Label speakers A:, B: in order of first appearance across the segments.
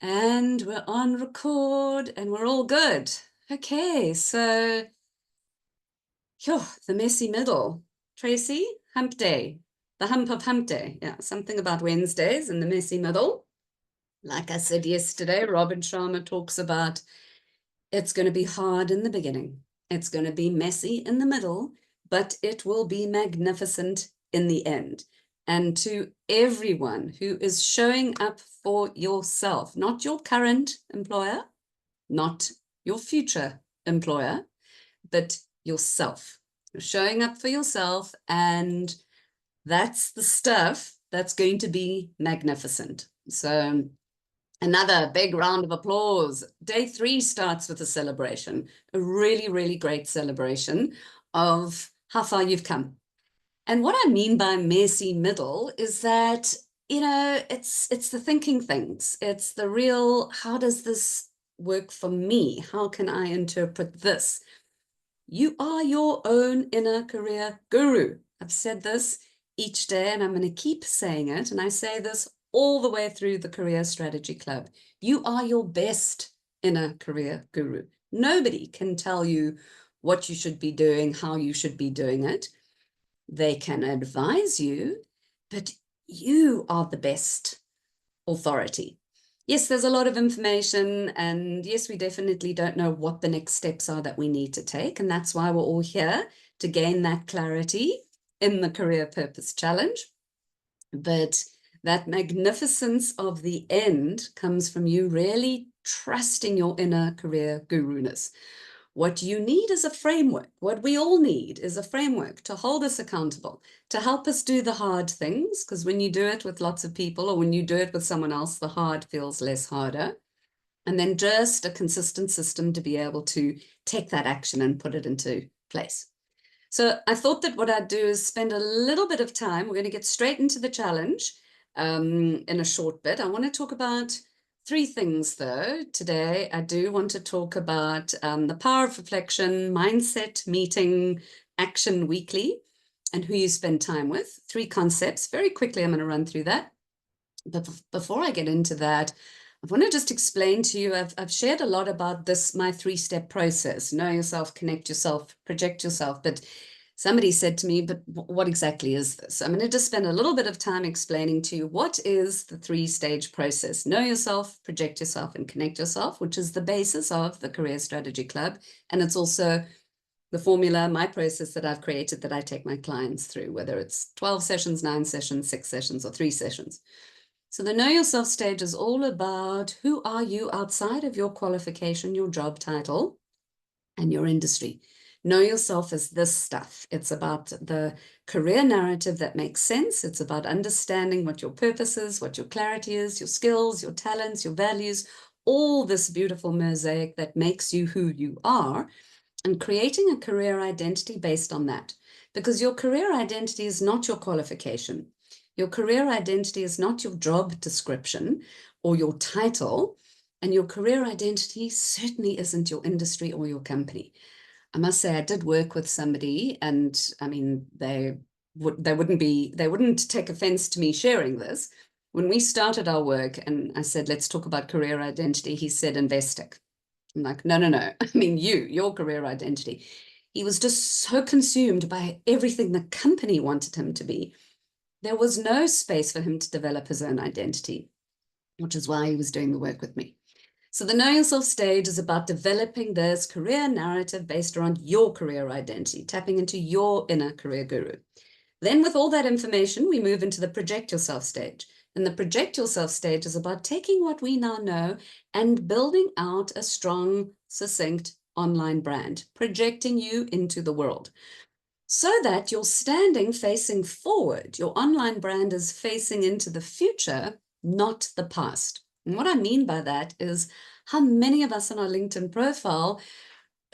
A: And we're on record and we're all good. Okay, so the messy middle. Tracy, hump day. The hump of hump day. Yeah, something about Wednesdays and the messy middle. Like I said yesterday, Robin Sharma talks about it's going to be hard in the beginning. It's going to be messy in the middle, but it will be magnificent in the end. And to everyone who is showing up for yourself, not your current employer, not your future employer, but yourself. You're showing up for yourself, and that's the stuff that's going to be magnificent. So another big round of applause. Day 3 starts with a celebration, a really, really great celebration of how far you've come. And what I mean by messy middle is that, it's the thinking things. It's the real, how does this work for me? How can I interpret this? You are your own inner career guru. I've said this each day, and I'm going to keep saying it. And I say this all the way through the Career Strategy Club. You are your best inner career guru. Nobody can tell you what you should be doing, how you should be doing it. They can advise you, but you are the best authority. Yes, there's a lot of information, and yes, we definitely don't know what the next steps are that we need to take. And that's why we're all here to gain that clarity in the Career Purpose Challenge. But that magnificence of the end comes from you really trusting your inner career guru-ness. What you need is a framework. What we all need is a framework to hold us accountable, to help us do the hard things, because when you do it with lots of people or when you do it with someone else, the hard feels less harder. And then just a consistent system to be able to take that action and put it into place. So I thought that what I'd do is spend a little bit of time. We're going to get straight into the challenge in a short bit. I want to talk about 3 things, though. Today, I do want to talk about the power of reflection, mindset, meeting, action weekly, and who you spend time with. 3 concepts. Very quickly, I'm going to run through that. But before I get into that, I want to just explain to you, I've shared a lot about this, my 3-step process: know yourself, connect yourself, project yourself. But somebody said to me, but what exactly is this? I'm going to just spend a little bit of time explaining to you what is the 3-stage process: know yourself, project yourself, and connect yourself, which is the basis of the Career Strategy Club. And it's also the formula, my process that I've created that I take my clients through, whether it's 12 sessions, 9 sessions, 6 sessions, or 3 sessions. So the Know Yourself stage is all about who are you outside of your qualification, your job title, and your industry. Know yourself as this stuff. It's about the career narrative that makes sense. It's about understanding what your purpose is, what your clarity is, your skills, your talents, your values, all this beautiful mosaic that makes you who you are, and creating a career identity based on that. Because your career identity is not your qualification. Your career identity is not your job description or your title, and your career identity certainly isn't your industry or your company. I must say, I did work with somebody, and I mean, they wouldn't take offense to me sharing this. When we started our work and I said, let's talk about career identity, he said, Investec. I'm like, no. I mean, your career identity. He was just so consumed by everything the company wanted him to be. There was no space for him to develop his own identity, which is why he was doing the work with me. So the Know Yourself stage is about developing this career narrative based around your career identity, tapping into your inner career guru. Then with all that information, we move into the Project Yourself stage. And the Project Yourself stage is about taking what we now know and building out a strong, succinct online brand, projecting you into the world, so that you're standing facing forward. Your online brand is facing into the future, not the past. And what I mean by that is how many of us on our LinkedIn profile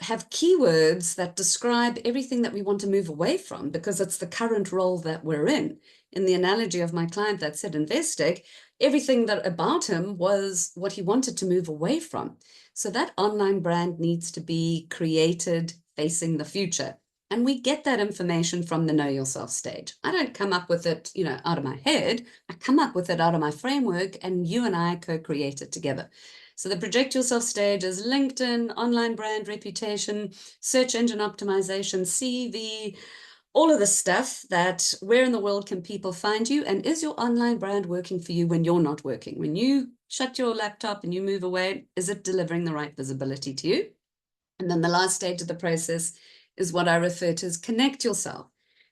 A: have keywords that describe everything that we want to move away from because it's the current role that we're in. In the analogy of my client that said Investec, everything that about him was what he wanted to move away from. So that online brand needs to be created facing the future. And we get that information from the Know Yourself stage. I don't come up with it, out of my head. I come up with it out of my framework, and you and I co-create it together. So the Project Yourself stage is LinkedIn, online brand reputation, search engine optimization, CV, all of the stuff that where in the world can people find you? And is your online brand working for you when you're not working? When you shut your laptop and you move away, is it delivering the right visibility to you? And then the last stage of the process is what I refer to as connect yourself.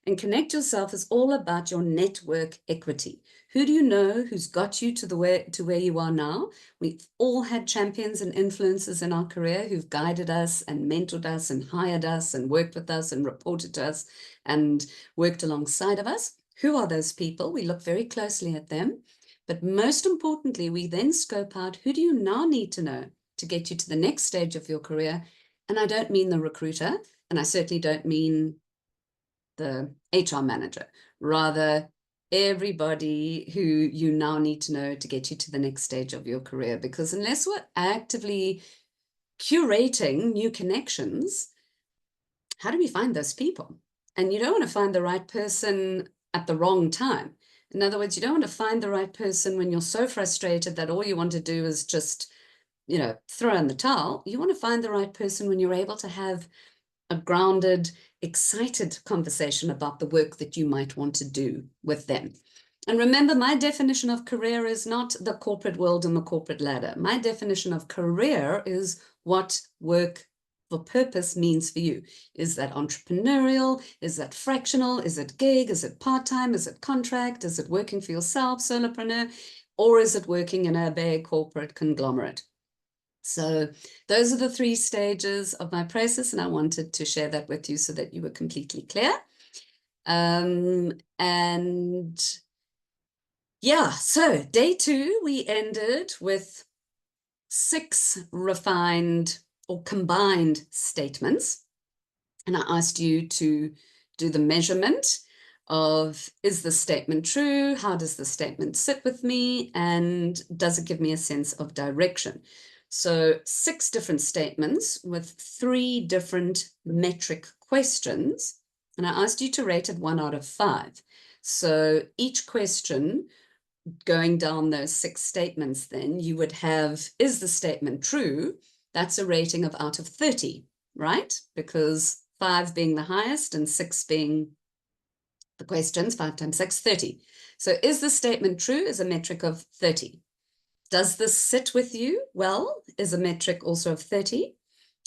A: And connect yourself is all about your network equity. Who do you know who's got you to where you are now? We've all had champions and influencers in our career who've guided us and mentored us and hired us and worked with us and reported to us and worked alongside of us. Who are those people? We look very closely at them. But most importantly, we then scope out who do you now need to know to get you to the next stage of your career. And I don't mean the recruiter, and I certainly don't mean the HR manager, rather everybody who you now need to know to get you to the next stage of your career. Because unless we're actively curating new connections, how do we find those people? And you don't want to find the right person at the wrong time. In other words, you don't want to find the right person when you're so frustrated that all you want to do is just throw in the towel. You want to find the right person when you're able to have a grounded, excited conversation about the work that you might want to do with them. And remember, my definition of career is not the corporate world and the corporate ladder. My definition of career is what work for purpose means for you. Is that entrepreneurial? Is that fractional? Is it gig? Is it part-time? Is it contract? Is it working for yourself, solopreneur? Or is it working in a big corporate conglomerate? So those are the 3 stages of my process, and I wanted to share that with you so that you were completely clear. And yeah, so day 2, we ended with 6 refined or combined statements. And I asked you to do the measurement of, is the statement true? How does the statement sit with me? And does it give me a sense of direction? So 6 different statements with 3 different metric questions. And I asked you to rate it 1 out of 5. So each question, going down those 6 statements, then you would have, is the statement true? That's a rating of out of 30, right? Because 5 being the highest and 6 being the questions, 5 times 6, 30. So is the statement true is a metric of 30. Does this sit with you well is a metric also of 30.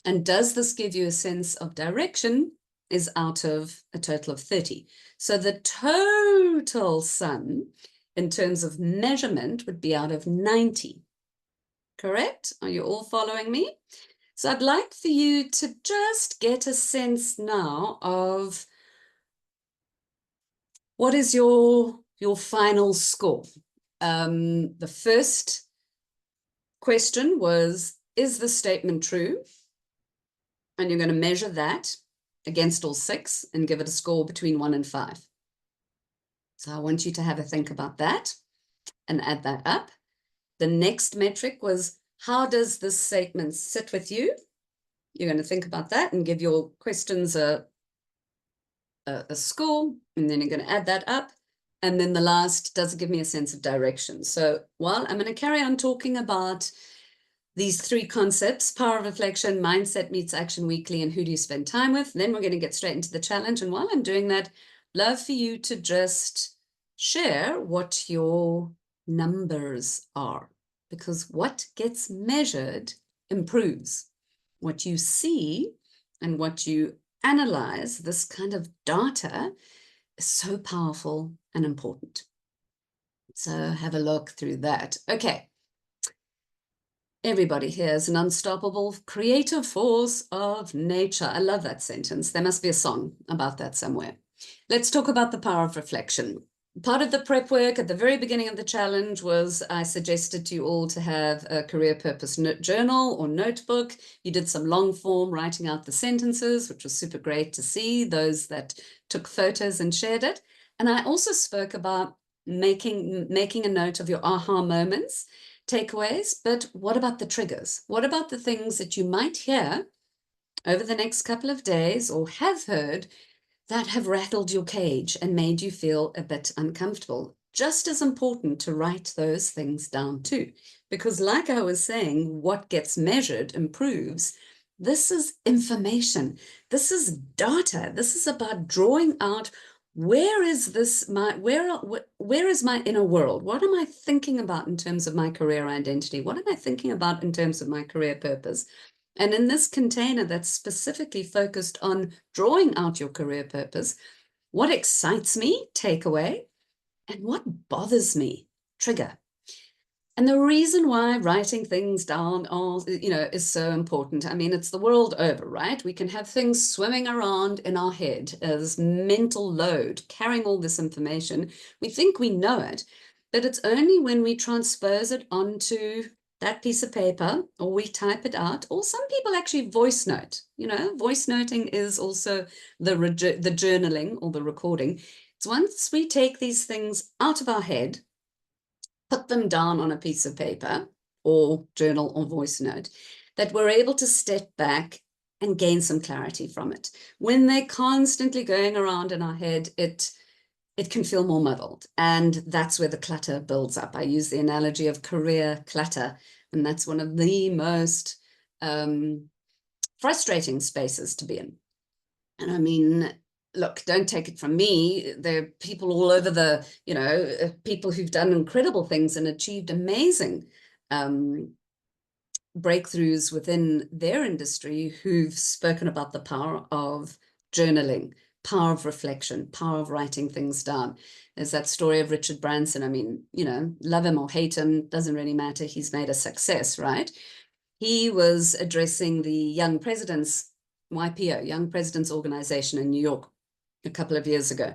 A: And does this give you a sense of direction is out of a total of 30. So the total sum in terms of measurement would be out of 90. Correct? Are you all following me? So I'd like for you to just get a sense now of what is your final score. The first question was, is the statement true? And you're going to measure that against all 6 and give it a score between 1 and 5. So I want you to have a think about that and add that up. The next metric was, how does this statement sit with you? You're going to think about that and give your questions a score, and then you're going to add that up. And then the last, does it give me a sense of direction? So while I'm going to carry on talking about these 3 concepts, power of reflection, mindset meets action weekly, and who do you spend time with, then we're going to get straight into the challenge. And while I'm doing that, love for you to just share what your numbers are, because what gets measured improves. What you see and what you analyze, this kind of data, is so powerful and important. So have a look through that. Okay. Everybody here is an unstoppable creative force of nature. I love that sentence. There must be a song about that somewhere. Let's talk about the power of reflection. Part of the prep work at the very beginning of the challenge was I suggested to you all to have a career purpose journal or notebook. You did some long form writing out the sentences, which was super great to see, those that took photos and shared it. And I also spoke about making a note of your aha moments, takeaways, but what about the triggers? What about the things that you might hear over the next couple of days, or have heard, that have rattled your cage and made you feel a bit uncomfortable. Just as important to write those things down too, because like I was saying, what gets measured improves. This is information. This is data. This is about drawing out, where is my inner world? What am I thinking about in terms of my career identity? What am I thinking about in terms of my career purpose? And in this container that's specifically focused on drawing out your career purpose, what excites me, take away, and what bothers me, trigger. And the reason why writing things down is so important. I mean, it's the world over, right? We can have things swimming around in our head as mental load, carrying all this information. We think we know it, but it's only when we transpose it onto that piece of paper, or we type it out, or some people actually voice note. Voice noting is also the journaling or the recording. It's once we take these things out of our head, put them down on a piece of paper or journal or voice note, that we're able to step back and gain some clarity from it. When they're constantly going around in our head, it can feel more muddled. And that's where the clutter builds up. I use the analogy of career clutter, and that's one of the most frustrating spaces to be in. And I mean, look, don't take it from me. There are people all over people who've done incredible things and achieved amazing breakthroughs within their industry, who've spoken about the power of journaling, power of reflection, power of writing things down. There's that story of Richard Branson. I mean, love him or hate him, doesn't really matter. He's made a success, right? He was addressing the Young Presidents, YPO, Young Presidents Organization in New York a couple of years ago.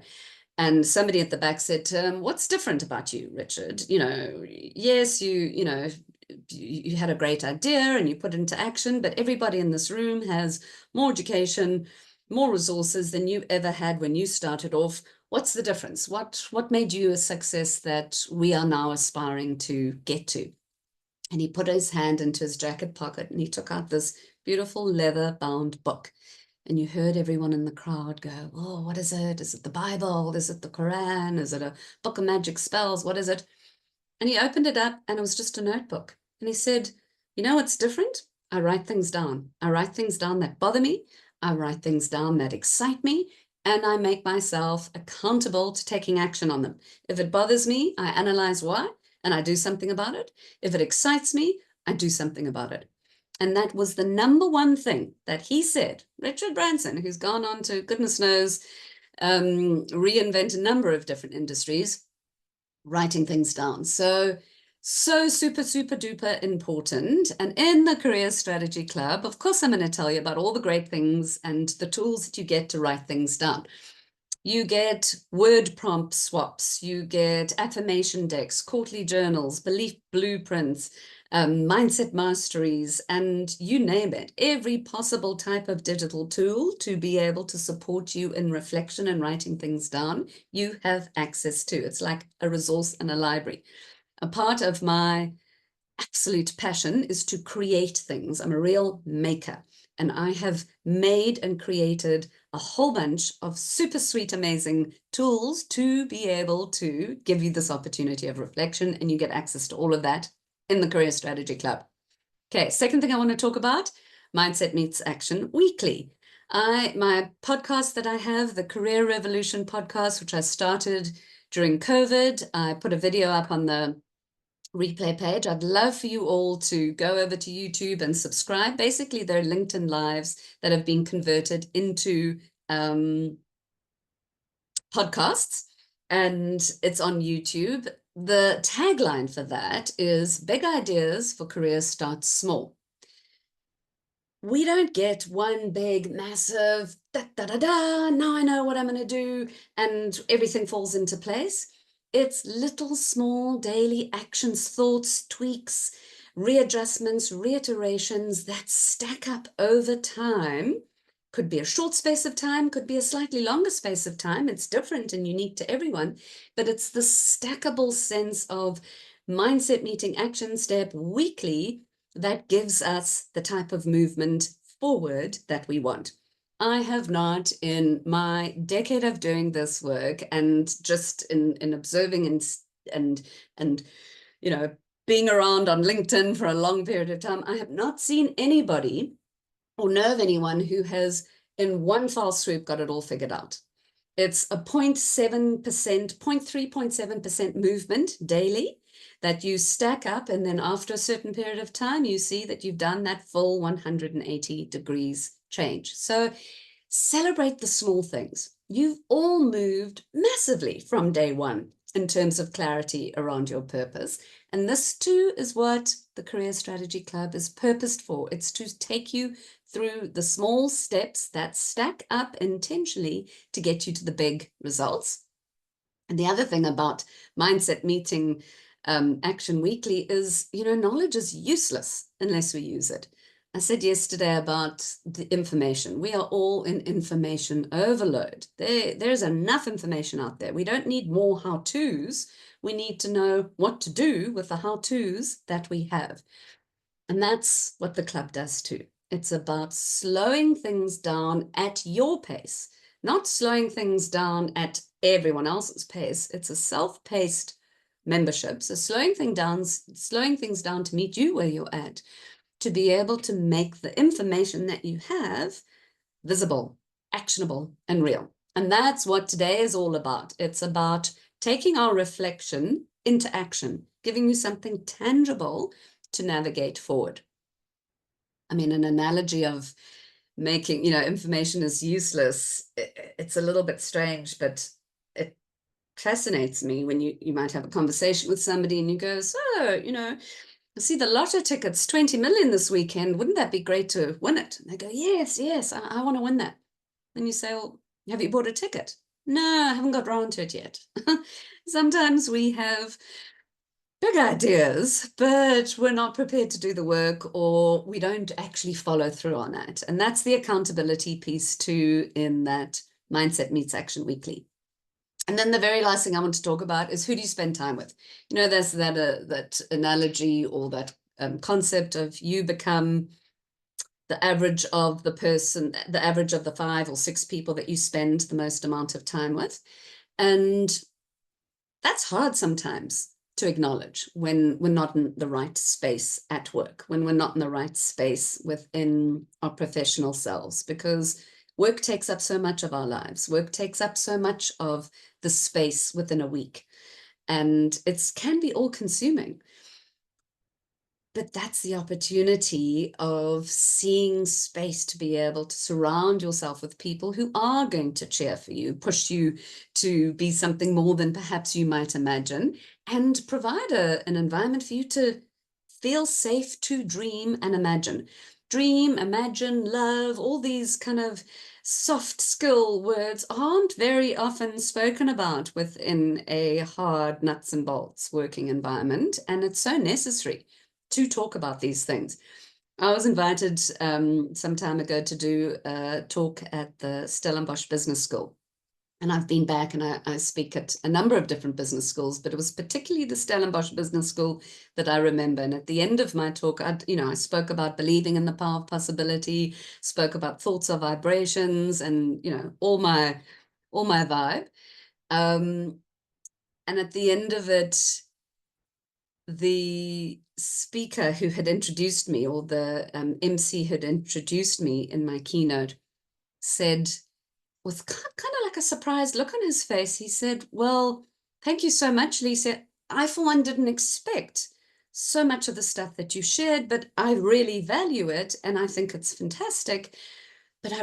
A: And somebody at the back said, what's different about you, Richard? Yes, you had a great idea and you put it into action, but everybody in this room has more education, more resources than you ever had when you started off. What's the difference? What made you a success that we are now aspiring to get to? And he put his hand into his jacket pocket and he took out this beautiful leather-bound book. And you heard everyone in the crowd go, oh, what is it? Is it the Bible? Is it the Quran? Is it a book of magic spells? What is it? And he opened it up and it was just a notebook. And he said, you know what's different? I write things down. I write things down that bother me. I write things down that excite me. And I make myself accountable to taking action on them. If it bothers me, I analyze why and I do something about it. If it excites me, I do something about it. And that was the number one thing that he said. Richard Branson, who's gone on to, goodness knows, reinvent a number of different industries, writing things down. So super, super duper important. And in the Career Strategy Club, of course, I'm going to tell you about all the great things and the tools that you get to write things down. You get word prompt swaps, you get affirmation decks, quarterly journals, belief blueprints, mindset masteries, and you name it. Every possible type of digital tool to be able to support you in reflection and writing things down, you have access to. It's like a resource and a library. A part of my absolute passion is to create things. I'm a real maker, and I have made and created a whole bunch of super sweet, amazing tools to be able to give you this opportunity of reflection, and you get access to all of that in the Career Strategy Club. Okay, second thing I want to talk about, Mindset Meets Action Weekly. My podcast that I have, the Career Revolution podcast, which I started during COVID, I put a video up on the replay page. I'd love for you all to go over to YouTube and subscribe. Basically, they're LinkedIn Lives that have been converted into podcasts, and it's on YouTube. The tagline for that is big ideas for careers start small. We don't get one big, massive, now I know what I'm going to do, and everything falls into place. It's little, small, daily actions, thoughts, tweaks, readjustments, reiterations that stack up over time. Could be a short space of time, could be a slightly longer space of time. It's different and unique to everyone, but it's the stackable sense of mindset meeting action step weekly that gives us the type of movement forward that we want. I have not, in my decade of doing this work and just in observing and you know, being around on LinkedIn for a long period of time, I have not seen anybody or know of anyone who has in one fell swoop got it all figured out. It's a 0.7%, 0.3, 0.7% movement daily that you stack up, and then after a certain period of time, you see that you've done that full 180 degrees change. So celebrate the small things. You've all moved massively from day one in terms of clarity around your purpose. And this too is what the Career Strategy Club is purposed for. It's to take you through the small steps that stack up intentionally to get you to the big results. And the other thing about Mindset Meeting Action Weekly is, knowledge is useless unless we use it. I said yesterday about the information. We are all in information overload. There's enough information out there. We don't need more how-tos. We need to know what to do with the how-tos that we have. And that's what the club does too. It's about slowing things down at your pace, not slowing things down at everyone else's pace. It's a self-paced membership. So slowing things down to meet you where you're at, to be able to make the information that you have visible, actionable, and real. And that's what today is all about. It's about taking our reflection into action, giving you something tangible to navigate forward. I mean, an analogy of making, information is useless. It's a little bit strange, but it fascinates me when you might have a conversation with somebody and you go, so, I see the lotto tickets, 20 million this weekend. Wouldn't that be great to win it? And they go, yes, I want to win that. And you say, well, have you bought a ticket? No, I haven't got around to it yet. Sometimes we have big ideas, but we're not prepared to do the work, or we don't actually follow through on that. And that's the accountability piece too in that Mindset Meets Action Weekly. And then the very last thing I want to talk about is, who do you spend time with? There's that analogy or that concept of you become the average of the average of the 5 or 6 people that you spend the most amount of time with. And that's hard sometimes to acknowledge when we're not in the right space at work, when we're not in the right space within our professional selves, because work takes up so much of our lives. Work takes up so much of the space within a week, and it can be all-consuming. But that's the opportunity of seeing space to be able to surround yourself with people who are going to cheer for you, push you to be something more than perhaps you might imagine, and provide an environment for you to feel safe to dream and imagine. Dream, imagine, love, all these kind of soft skill words aren't very often spoken about within a hard nuts and bolts working environment, and it's so necessary to talk about these things. I was invited some time ago to do a talk at the Stellenbosch Business School. And I've been back and I speak at a number of different business schools, but it was particularly the Stellenbosch Business School that I remember. And at the end of my talk, I spoke about believing in the power of possibility, spoke about thoughts of vibrations, and, all my vibe. And at the end of it, the speaker who had introduced me, or the MC who had introduced me in my keynote, said, with kind of like a surprised look on his face, he said, well, thank you so much, Lisa. I, for one, didn't expect so much of the stuff that you shared, but I really value it, and I think it's fantastic. But I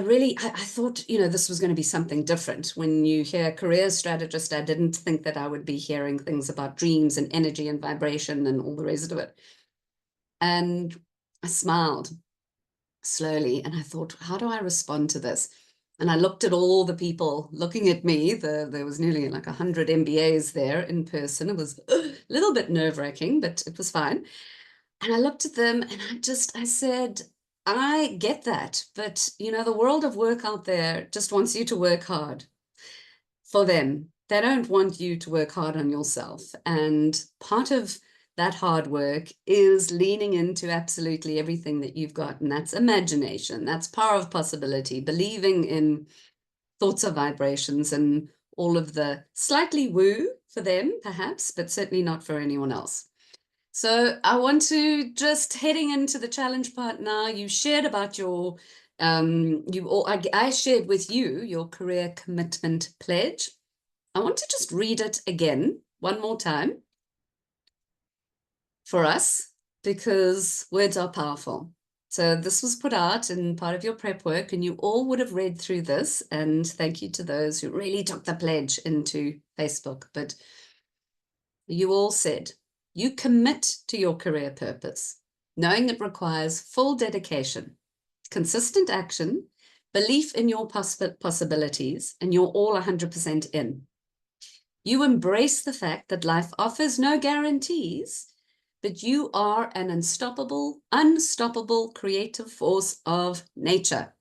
A: thought, this was going to be something different. When you hear career strategist, I didn't think that I would be hearing things about dreams and energy and vibration and all the rest of it. And I smiled slowly, and I thought, how do I respond to this? And I looked at all the people looking at me. There was nearly like 100 MBAs there in person. It was a little bit nerve-wracking, but it was fine. And I looked at them and I said, I get that, but the world of work out there just wants you to work hard for them. They don't want you to work hard on yourself. And part of that hard work is leaning into absolutely everything that you've got. And that's imagination, that's power of possibility, believing in thoughts of vibrations and all of the slightly woo for them, perhaps, but certainly not for anyone else. So I want to just heading into the challenge part now. You shared about your, I shared with you your career commitment pledge. I want to just read it again, one more time for us, because words are powerful. So this was put out in part of your prep work, and you all would have read through this. And thank you to those who really took the pledge into Facebook. But you all said, you commit to your career purpose, knowing it requires full dedication, consistent action, belief in your possibilities, and you're all 100% in. You embrace the fact that life offers no guarantees, but you are an unstoppable creative force of nature.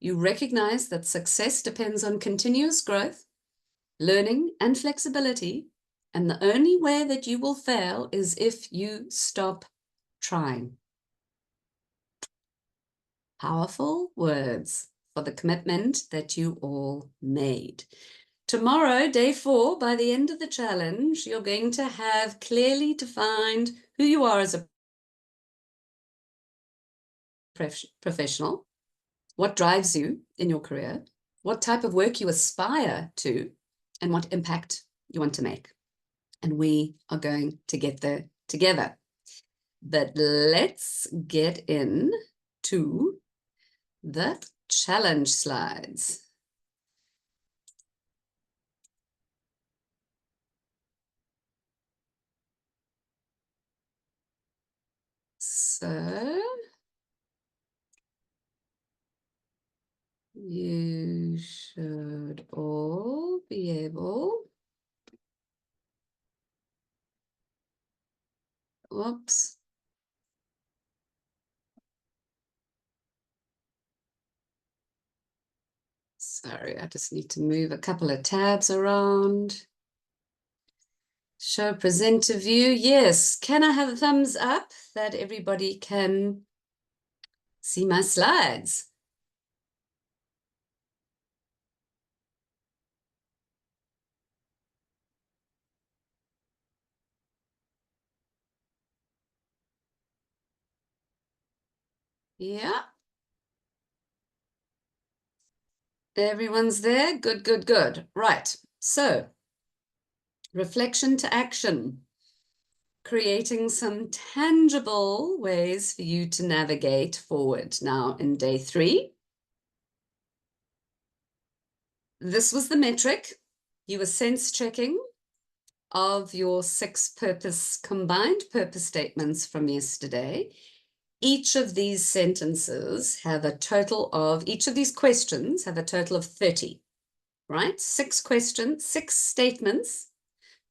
A: You recognize that success depends on continuous growth, learning, and flexibility, and the only way that you will fail is if you stop trying. Powerful words for the commitment that you all made. Tomorrow, day 4, by the end of the challenge, you're going to have clearly defined who you are as a professional, what drives you in your career, what type of work you aspire to, and what impact you want to make. And we are going to get there together. But let's get into the challenge slides. So you should all be able, whoops. Sorry, I just need to move a couple of tabs around. Show presenter view. Yes. Can I have a thumbs up that everybody can see my slides? Yeah. Everyone's there. Good, good, good. Right. So reflection to action. Creating some tangible ways for you to navigate forward. Now in day 3, this was the metric. You were sense checking of your 6 combined purpose statements from yesterday. Each of these sentences have a total of, each of these questions have a total of 30, right? 6 questions, 6 statements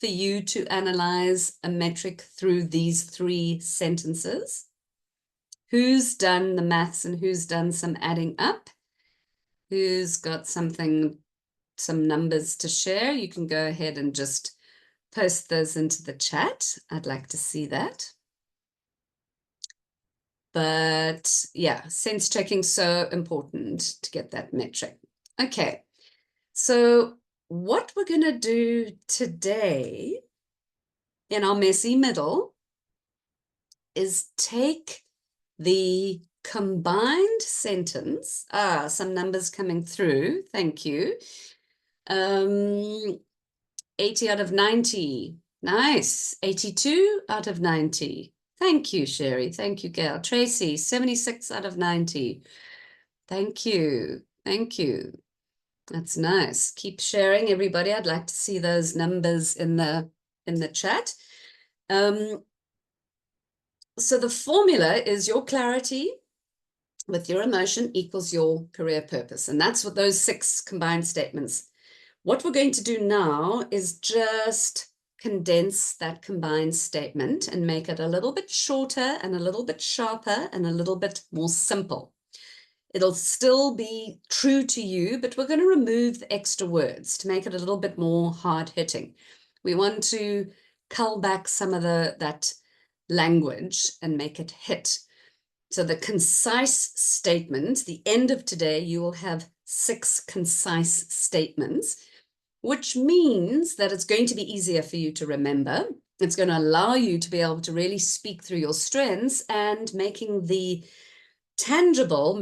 A: for you to analyze a metric through these 3 sentences. Who's done the maths and who's done some adding up? Who's got something, some numbers to share? You can go ahead and just post those into the chat. I'd like to see that. But yeah, sense checking so important to get that metric. Okay, so what we're going to do today in our messy middle is take the combined sentence, some numbers coming through, thank you. 80 out of 90, nice. 82 out of 90. Thank you, Sherry. Thank you, Gail. Tracy, 76 out of 90. Thank you. Thank you. That's nice. Keep sharing, everybody. I'd like to see those numbers in the chat. So the formula is your clarity with your emotion equals your career purpose. And that's what those 6 combined statements. What we're going to do now is just condense that combined statement and make it a little bit shorter and a little bit sharper and a little bit more simple. It'll still be true to you, but we're going to remove the extra words to make it a little bit more hard-hitting. We want to cull back some of that language and make it hit. So the concise statement, the end of today, you will have 6 concise statements, which means that it's going to be easier for you to remember. It's going to allow you to be able to really speak through your strengths, and making it tangible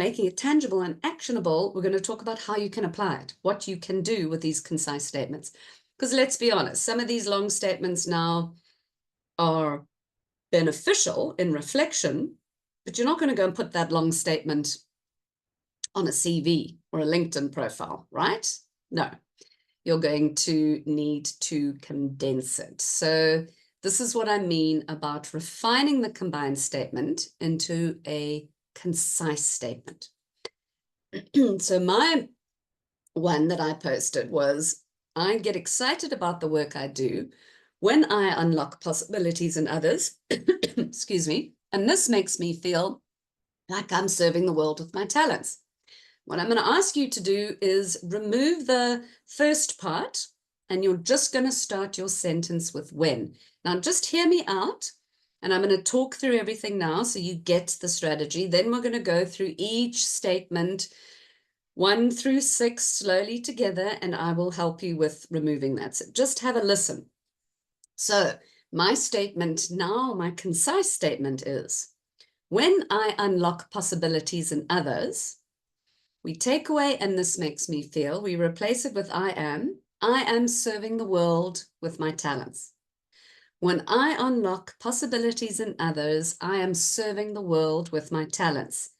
A: and actionable. We're going to talk about how you can apply it, what you can do with these concise statements. Because let's be honest, some of these long statements now are beneficial in reflection, but you're not going to go and put that long statement on a CV or a LinkedIn profile, right? No, you're going to need to condense it. So this is what I mean about refining the combined statement into a concise statement. So my one that I posted was, I get excited about the work I do when I unlock possibilities in others, excuse me, and this makes me feel like I'm serving the world with my talents. What I'm going to ask you to do is remove the first part, and you're just going to start your sentence with when. Now, just hear me out, and I'm going to talk through everything now so you get the strategy. Then we're going to go through each statement 1 through 6 slowly together, and I will help you with removing that. So just have a listen. So my statement now, my concise statement is, when I unlock possibilities in others, we take away "and this makes me feel," we replace it with I am serving the world with my talents. When I unlock possibilities in others, I am serving the world with my talents.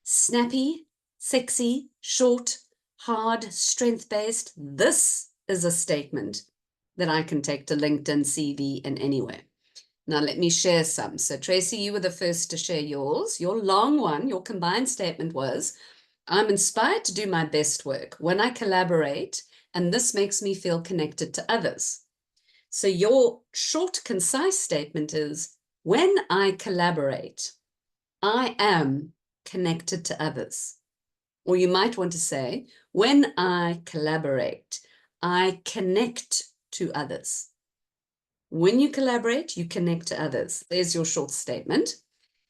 A: Snappy, sexy, short, hard, strength-based. This is a statement that I can take to LinkedIn, CV, and anywhere. Now, let me share some. So, Tracy, you were the first to share yours. Your long one, your combined statement was, I'm inspired to do my best work when I collaborate, and this makes me feel connected to others. So your short, concise statement is, when I collaborate, I am connected to others. Or you might want to say, when I collaborate, I connect to others. When you collaborate, you connect to others. There's your short statement.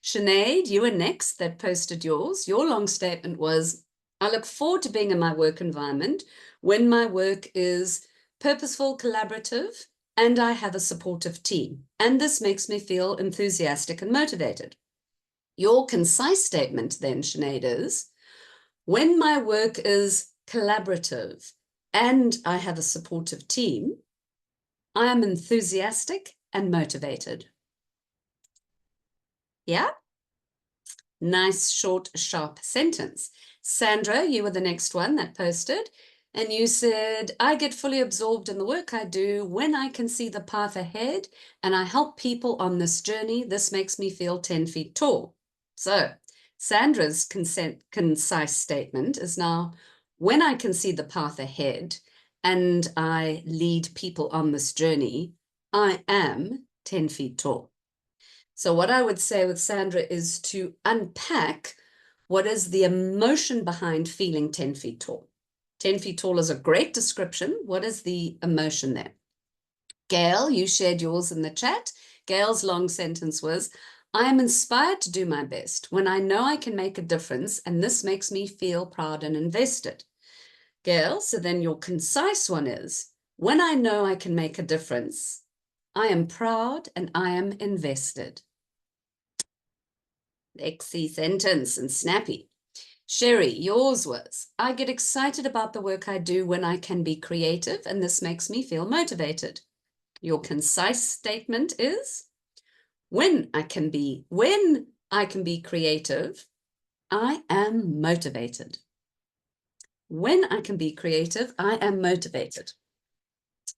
A: Sinead, you were next that posted yours. Your long statement was, I look forward to being in my work environment when my work is purposeful, collaborative, and I have a supportive team. And this makes me feel enthusiastic and motivated. Your concise statement then, Sinead, is, when my work is collaborative and I have a supportive team, I am enthusiastic and motivated. Yeah? Nice, short, sharp sentence. Sandra, you were the next one that posted, and you said, I get fully absorbed in the work I do when I can see the path ahead and I help people on this journey. This makes me feel 10 feet tall. So Sandra's concise statement is now, when I can see the path ahead and I lead people on this journey, I am 10 feet tall. So what I would say with Sandra is to unpack what is the emotion behind feeling 10 feet tall. 10 feet tall is a great description. What is the emotion there? Gail, you shared yours in the chat. Gail's long sentence was, I am inspired to do my best when I know I can make a difference, and this makes me feel proud and invested. Gail, so then your concise one is, when I know I can make a difference, I am proud and I am invested. Lexi sentence and snappy. Sherry, yours was, I get excited about the work I do when I can be creative, and this makes me feel motivated. Your concise statement is, when I can be creative, I am motivated. When I can be creative, I am motivated.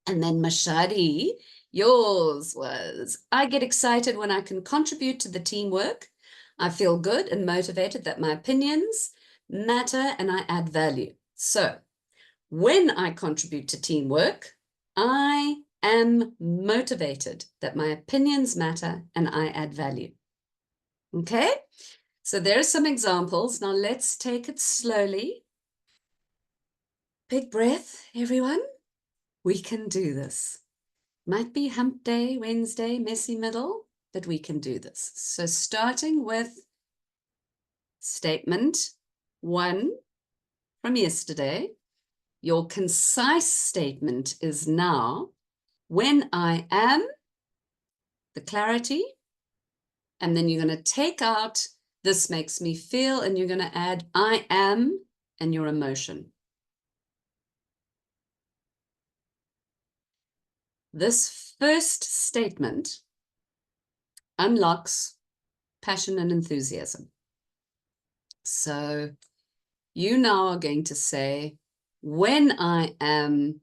A: And then Mashadi, yours was, I get excited when I can contribute to the teamwork. I feel good and motivated that my opinions matter and I add value. So when I contribute to teamwork, I am motivated that my opinions matter and I add value. Okay, so there are some examples. Now let's take it slowly. Big breath, everyone. We can do this. Might be hump day, Wednesday, messy middle, but we can do this. So starting with statement 1 from yesterday, your concise statement is now, when I am, the clarity, and then you're going to take out, this makes me feel, and you're going to add, I am, and your emotion. This first statement unlocks passion and enthusiasm. So you now are going to say, when I am, ...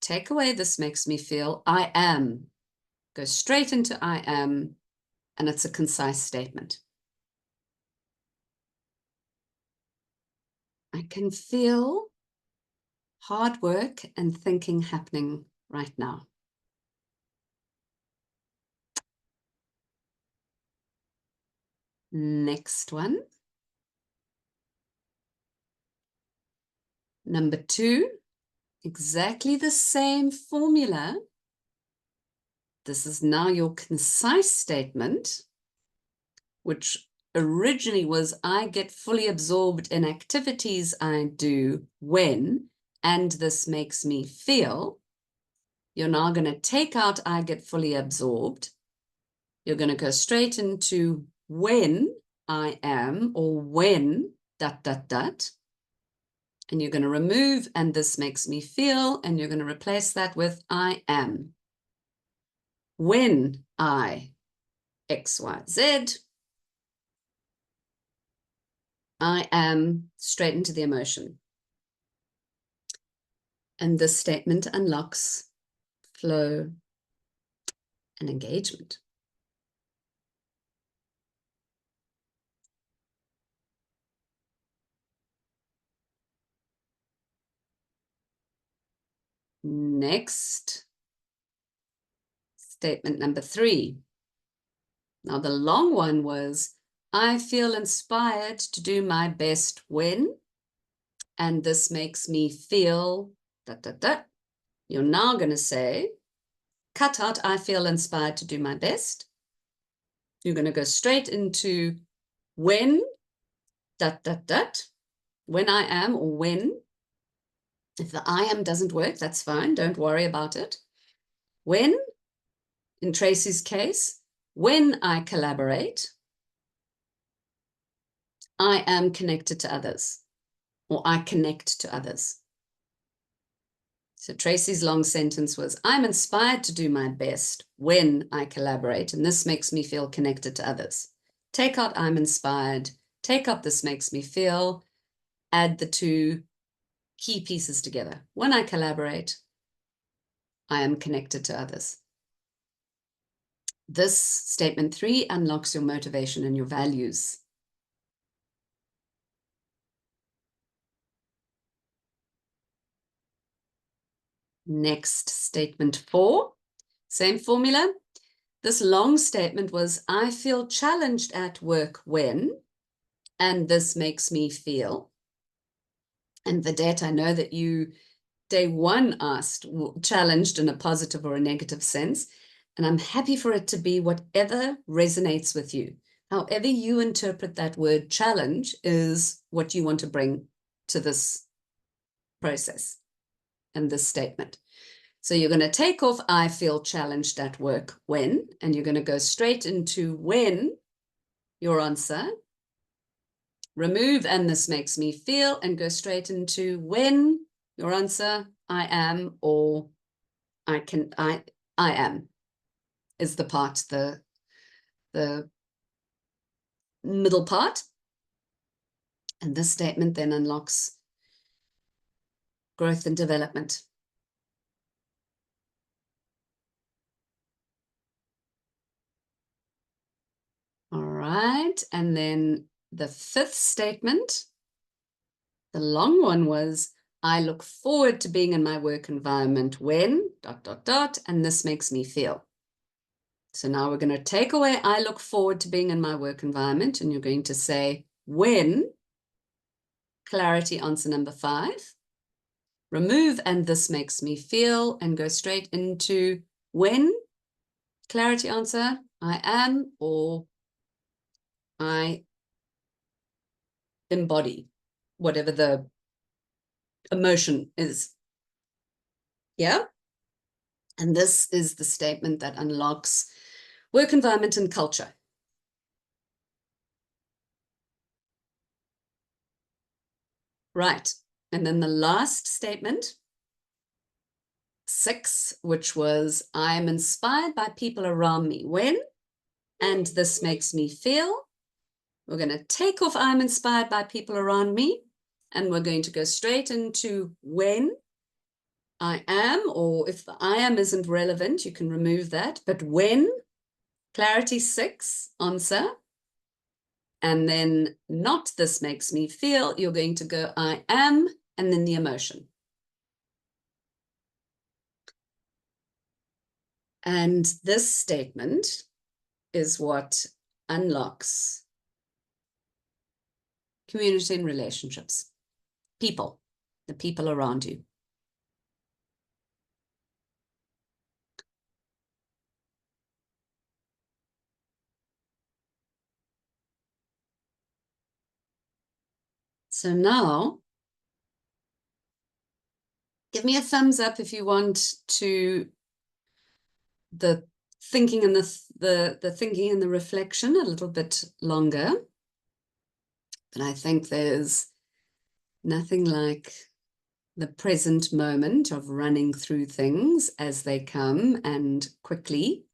A: take away, this makes me feel, I am. Go straight into I am, and it's a concise statement. I can feel hard work and thinking happening right now. Next one. Number 2, exactly the same formula. This is now your concise statement, which originally was, I get fully absorbed in activities I do when, and this makes me feel. You're now going to take out, I get fully absorbed. You're going to go straight into when I am, or when ... And you're going to remove, and this makes me feel, and you're going to replace that with I am. When I X, Y, Z, I am, straight into the emotion. And this statement unlocks flow and engagement. Next, statement number 3. Now the long one was, I feel inspired to do my best when, and this makes me feel ... You're now going to say, cut out, I feel inspired to do my best. You're going to go straight into when ... when I am, or when. If the I am doesn't work, that's fine. Don't worry about it. When, in Tracy's case, when I collaborate, I am connected to others, or I connect to others. So Tracy's long sentence was, I'm inspired to do my best when I collaborate, and this makes me feel connected to others. Take out I'm inspired, take up this makes me feel, add the 2 key pieces together. When I collaborate, I am connected to others. This statement 3 unlocks your motivation and your values. Next, statement 4, same formula. This long statement was, I feel challenged at work when, and this makes me feel. And Vedette, I know that you, day 1, asked, challenged in a positive or a negative sense, and I'm happy for it to be whatever resonates with you. However you interpret that word challenge is what you want to bring to this process and this statement. So you're going to take off, I feel challenged at work when, and you're going to go straight into when, your answer. Remove, and this makes me feel, and go straight into when, your answer, I am, or I am, is the part, the middle part. And this statement then unlocks growth and development. All right, and then the 5th statement, the long one was, I look forward to being in my work environment when ... and this makes me feel. So now we're going to take away, I look forward to being in my work environment, and you're going to say, when, clarity, answer number 5. remove and this makes me feel, and go straight into when. Clarity answer, I am, or I embody, whatever the emotion is. Yeah. And this is the statement that unlocks work environment and culture. Right. And then the last statement, 6, which was, I'm inspired by people around me when, and this makes me feel. We're going to take off I'm inspired by people around me, and we're going to go straight into when I am, or if the I am isn't relevant, you can remove that. But when, clarity 6, answer. And then not this makes me feel, you're going to go I am, and then the emotion. And this statement is what unlocks community and relationships, people, the people around you. So now, give me a thumbs up if you want to the thinking and the thinking and the reflection a little bit longer. But I think there's nothing like the present moment of running through things as they come and quickly.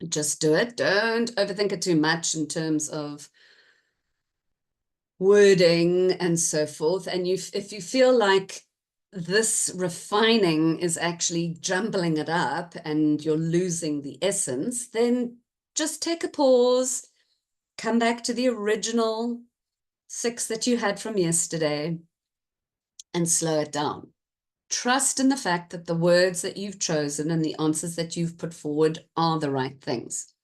A: Just do it. Don't overthink it too much in terms of wording and so forth. And if you feel like this refining is actually jumbling it up and you're losing the essence, then just take a pause, come back to the original 6 that you had from yesterday and slow it down. Trust in the fact that the words that you've chosen and the answers that you've put forward are the right things.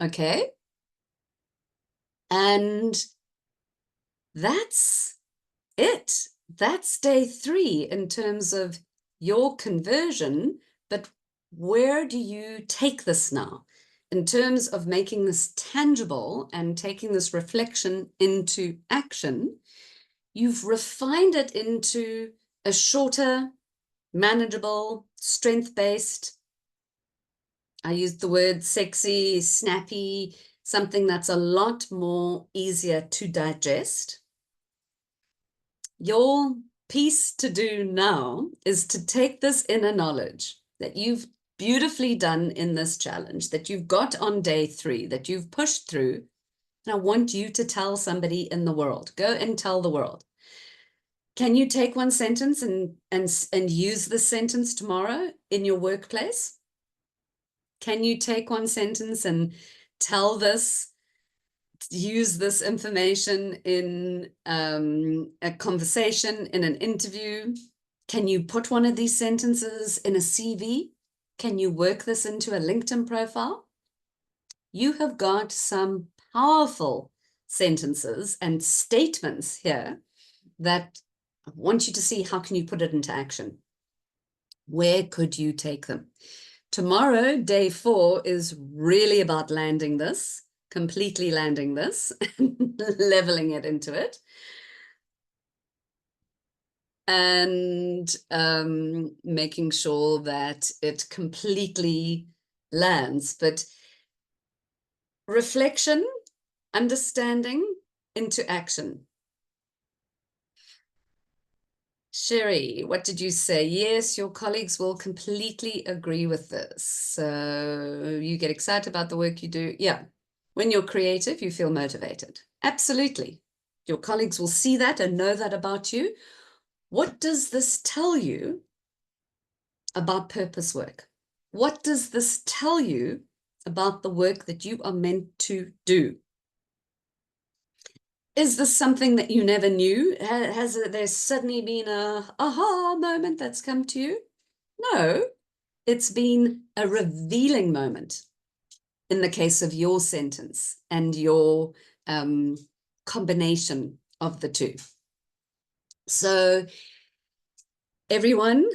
A: Okay? And that's it. That's day 3 in terms of your conversion. But where do you take this now? In terms of making this tangible and taking this reflection into action, you've refined it into a shorter, manageable, strength-based, I used the word sexy, snappy, something that's a lot more easier to digest. Your piece to do now is to take this inner knowledge that you've beautifully done in this challenge, that you've got on day 3, that you've pushed through, and I want you to tell somebody in the world. Go and tell the world. Can you take one sentence and use this sentence tomorrow in your workplace? Can you take one sentence and tell this, use this information in a conversation, in an interview? Can you put one of these sentences in a CV? Can you work this into a LinkedIn profile? You have got some powerful sentences and statements here that I want you to see how can you put it into action. Where could you take them? Tomorrow, day 4, is really about landing this, completely landing this, leveling it into it. And making sure that it completely lands. But reflection, understanding, into action. Sherry, what did you say? Yes, your colleagues will completely agree with this. So you get excited about the work you do. Yeah. When you're creative, you feel motivated. Absolutely. Your colleagues will see that and know that about you. What does this tell you about purpose work? What does this tell you about the work that you are meant to do? Is this something that you never knew? Has there suddenly been a aha moment that's come to you? No, it's been a revealing moment in the case of your sentence and your combination of the two. So everyone,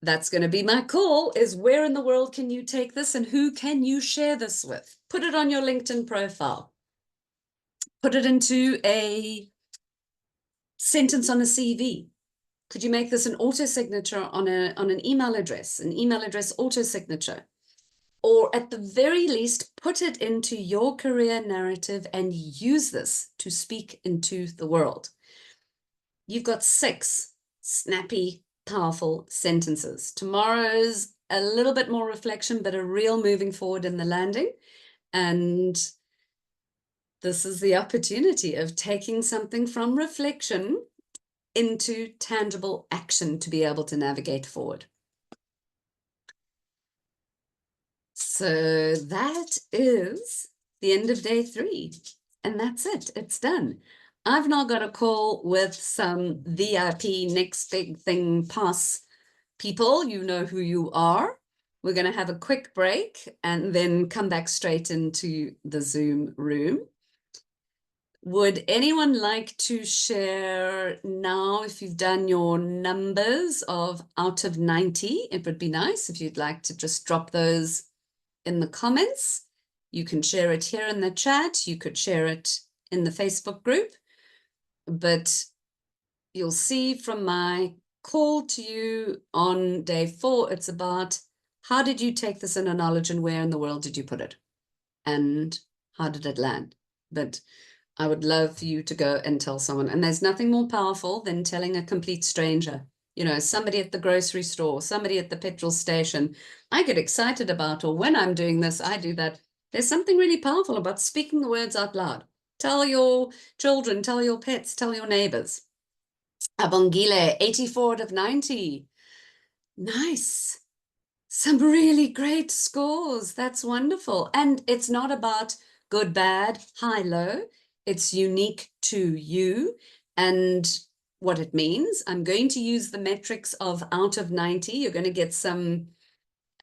A: that's going to be my call, is where in the world can you take this and who can you share this with? Put it on your LinkedIn profile. Put it into a sentence on a CV. Could you make this an auto signature on an email address auto signature? Or at the very least, put it into your career narrative and use this to speak into the world. You've got 6 snappy, powerful sentences. Tomorrow's a little bit more reflection, but a real moving forward in the landing. And this is the opportunity of taking something from reflection into tangible action to be able to navigate forward. So that is the end of day 3. And that's it. It's done. I've now got a call with some VIP next big thing pass people. You know who you are. We're going to have a quick break and then come back straight into the Zoom room. Would anyone like to share now if you've done your numbers of out of 90? It would be nice if you'd like to just drop those in the comments. You can share it here in the chat. You could share it in the Facebook group. But you'll see from my call to you on day 4, it's about how did you take this inner knowledge and where in the world did you put it? And how did it land? But I would love for you to go and tell someone. And there's nothing more powerful than telling a complete stranger, you know, somebody at the grocery store, somebody at the petrol station. I get excited about, or when I'm doing this, I do that. There's something really powerful about speaking the words out loud. Tell your children, tell your pets, tell your neighbors. Abongile, 84 out of 90. Nice. Some really great scores. That's wonderful. And it's not about good, bad, high, low. It's unique to you and what it means. I'm going to use the metrics of out of 90. You're going to get some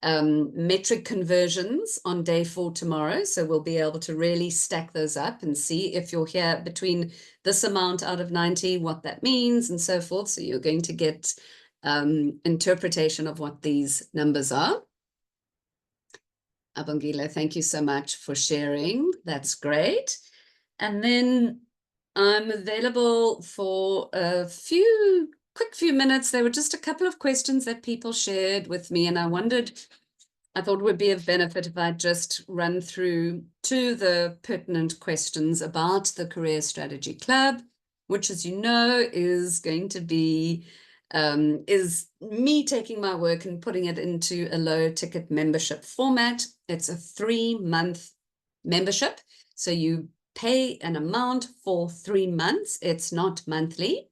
A: metric conversions on day 4 tomorrow. So we'll be able to really stack those up and see if you're here between this amount out of 90, what that means and so forth. So you're going to get interpretation of what these numbers are. Abongile, thank you so much for sharing. That's great. And then I'm available for a quick few minutes. There were just a couple of questions that people shared with me, and I thought it would be of benefit if I just run through 2 of the pertinent questions about the Career Strategy Club, which, as you know, is going to be is me taking my work and putting it into a low ticket membership format. It's a 3-month membership. So you pay an amount for 3 months. It's not monthly.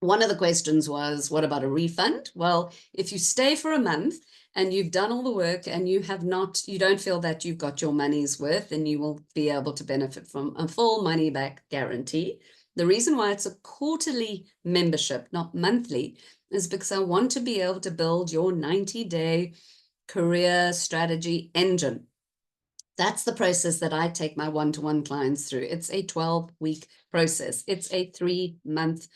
A: One of the questions was, what about a refund? Well, if you stay for a month and you've done all the work and you don't feel that you've got your money's worth, then you will be able to benefit from a full money back guarantee. The reason why it's a quarterly membership, not monthly, is because I want to be able to build your 90-day career strategy engine. That's the process that I take my one-to-one clients through. It's a 12-week process. It's a 3-month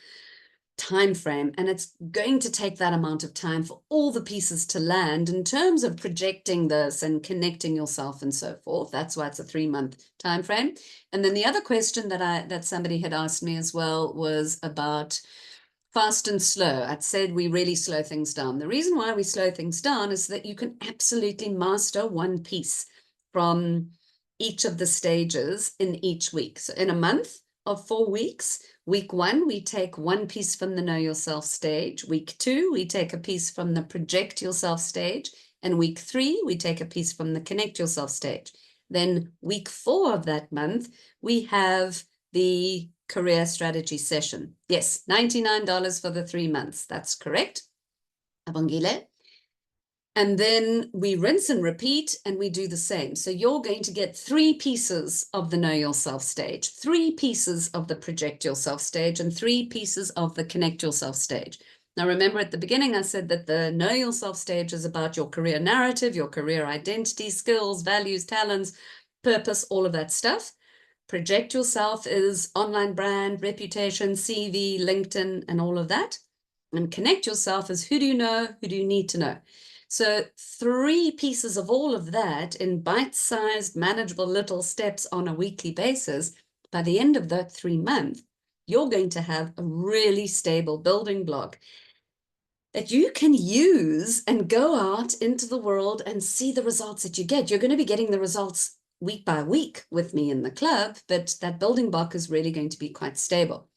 A: time frame, and it's going to take that amount of time for all the pieces to land in terms of projecting this and connecting yourself and so forth. That's why it's a 3-month time frame. And then the other question that somebody had asked me as well was about fast and slow. I'd said we really slow things down. The reason why we slow things down is that you can absolutely master one piece from each of the stages in each week. So in a month of 4 weeks, week 1, we take one piece from the Know Yourself stage. Week 2, we take a piece from the Project Yourself stage. And week 3, we take a piece from the Connect Yourself stage. Then week 4 of that month, we have the Career Strategy session. Yes, $99 for the 3 months. That's correct. Abongile. And then we rinse and repeat, and we do the same. So you're going to get 3 pieces of the Know Yourself stage, 3 pieces of the Project Yourself stage, and 3 pieces of the Connect Yourself stage. Now, remember at the beginning, I said that the Know Yourself stage is about your career narrative, your career identity, skills, values, talents, purpose, all of that stuff. Project Yourself is online brand, reputation, CV, LinkedIn, and all of that. And connect yourself as who do you know, who do you need to know? So 3 pieces of all of that in bite-sized, manageable little steps on a weekly basis. By the end of that 3 months, you're going to have a really stable building block that you can use and go out into the world and see the results that you get. You're going to be getting the results week by week with me in the club, but that building block is really going to be quite stable.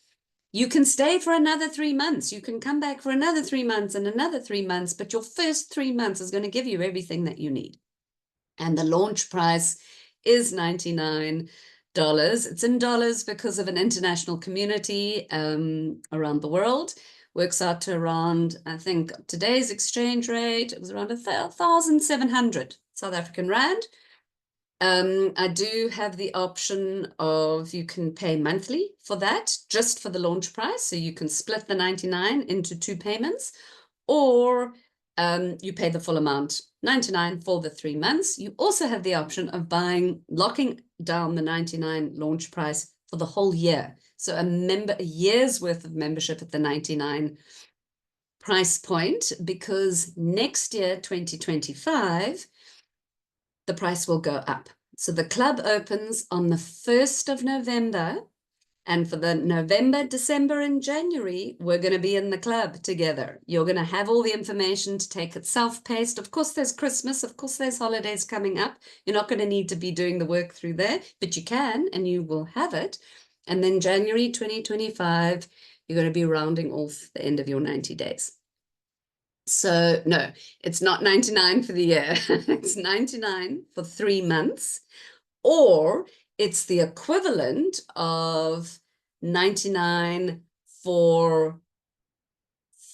A: You can stay for another 3 months. You can come back for another 3 months and another 3 months, but your first 3 months is going to give you everything that you need. And the launch price is $99. It's in dollars because of an international community around the world. Works out to around, I think today's exchange rate, it was around 1,700 South African Rand. I do have the option of you can pay monthly for that, just for the launch price. So you can split the 99 into 2 payments, or you pay the full amount, 99 for the 3 months. You also have the option of locking down the 99 launch price for the whole year. So a year's worth of membership at the 99 price point, because next year, 2025, the price will go up. So the club opens on the 1st of November. And for the November, December, and January, we're going to be in the club together. You're going to have all the information to take it self-paced. Of course, there's Christmas. Of course, there's holidays coming up. You're not going to need to be doing the work through there, but you can, and you will have it. And then January 2025, you're going to be rounding off the end of your 90 days. So no, it's not 99 for the year. It's 99 for 3 months, or it's the equivalent of 99 for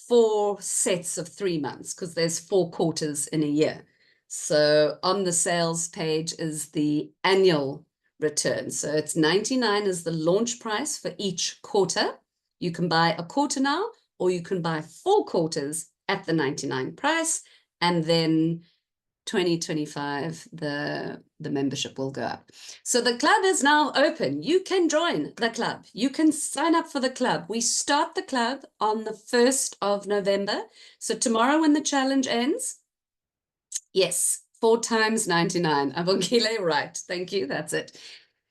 A: 4 sets of 3 months, because there's 4 quarters in a year. So on the sales page is the annual return. So it's 99 is the launch price for each quarter. You can buy a quarter now, or you can buy 4 quarters at the 99 price, and then 2025 the membership will go up. So the club is now open. You can join the club. You can sign up for the club. We start the club on the 1st of November. So tomorrow when the challenge ends, yes, 4 times 99. Abongile, right. Thank you. That's it.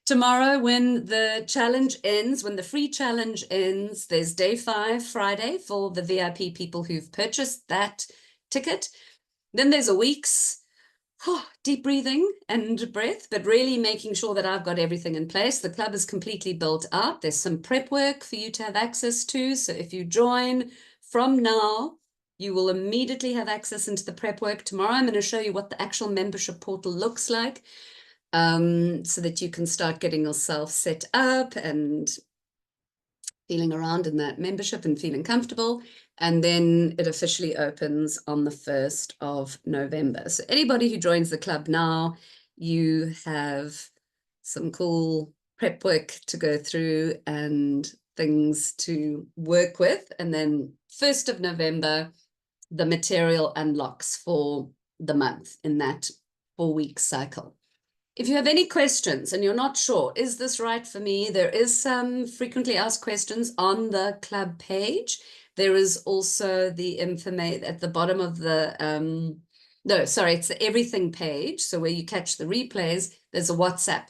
A: Tomorrow, when the challenge ends, when the free challenge ends, there's day 5, Friday, for the VIP people who've purchased that ticket. Then there's a week's deep breathing and breath, but really making sure that I've got everything in place. The club is completely built up. There's some prep work for you to have access to. So if you join from now, you will immediately have access into the prep work. Tomorrow, I'm going to show you what the actual membership portal looks like, so that you can start getting yourself set up and feeling around in that membership and feeling comfortable. And then it officially opens on the 1st of November. So anybody who joins the club now, you have some cool prep work to go through and things to work with. And then 1st of November, the material unlocks for the month in that 4-week cycle. If you have any questions and you're not sure, is this right for me? There is some frequently asked questions on the club page. There is also the information at the bottom of the, it's the everything page. So where you catch the replays, there's a WhatsApp.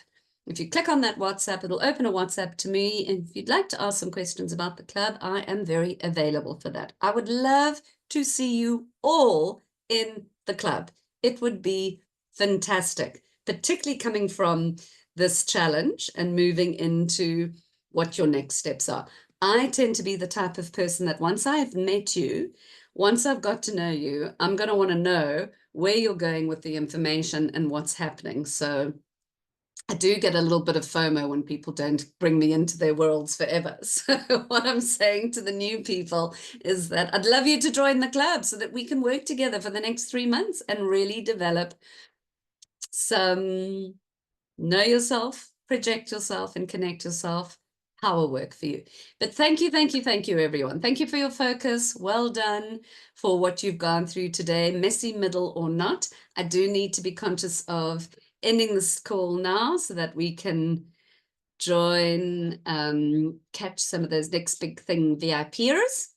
A: If you click on that WhatsApp, it'll open a WhatsApp to me. And if you'd like to ask some questions about the club, I am very available for that. I would love to see you all in the club. It would be fantastic, particularly coming from this challenge and moving into what your next steps are. I tend to be the type of person that once I've met you, once I've got to know you, I'm going to want to know where you're going with the information and what's happening. So I do get a little bit of FOMO when people don't bring me into their worlds forever. So what I'm saying to the new people is that I'd love you to join the club so that we can work together for the next 3 months and really develop some know yourself, project yourself, and connect yourself power work for you. But thank you, everyone. Thank you for your focus. Well done for what you've gone through today, messy middle or not. I do need to be conscious of ending this call now so that we can join, catch some of those next big thing VIPers.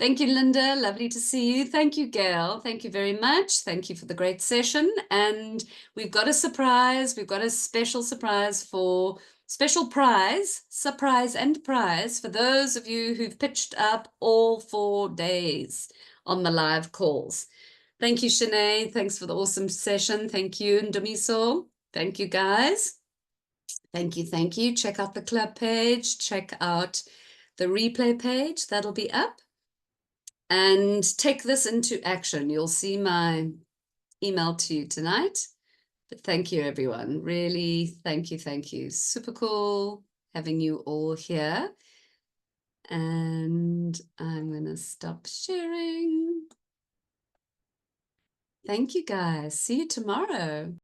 A: Thank you, Linda. Lovely to see you. Thank you, Gail. Thank you very much. Thank you for the great session. And we've got a surprise. We've got a special surprise surprise and prize for those of you who've pitched up all 4 days on the live calls. Thank you, Shanae. Thanks for the awesome session. Thank you, Ndumiso. Thank you, guys. Thank you. Thank you. Check out the club page. Check out the replay page. That'll be up. And take this into action. You'll see my email to you tonight. But thank you, everyone. Really, thank you, thank you. Super cool having you all here. And I'm going to stop sharing. Thank you, guys. See you tomorrow.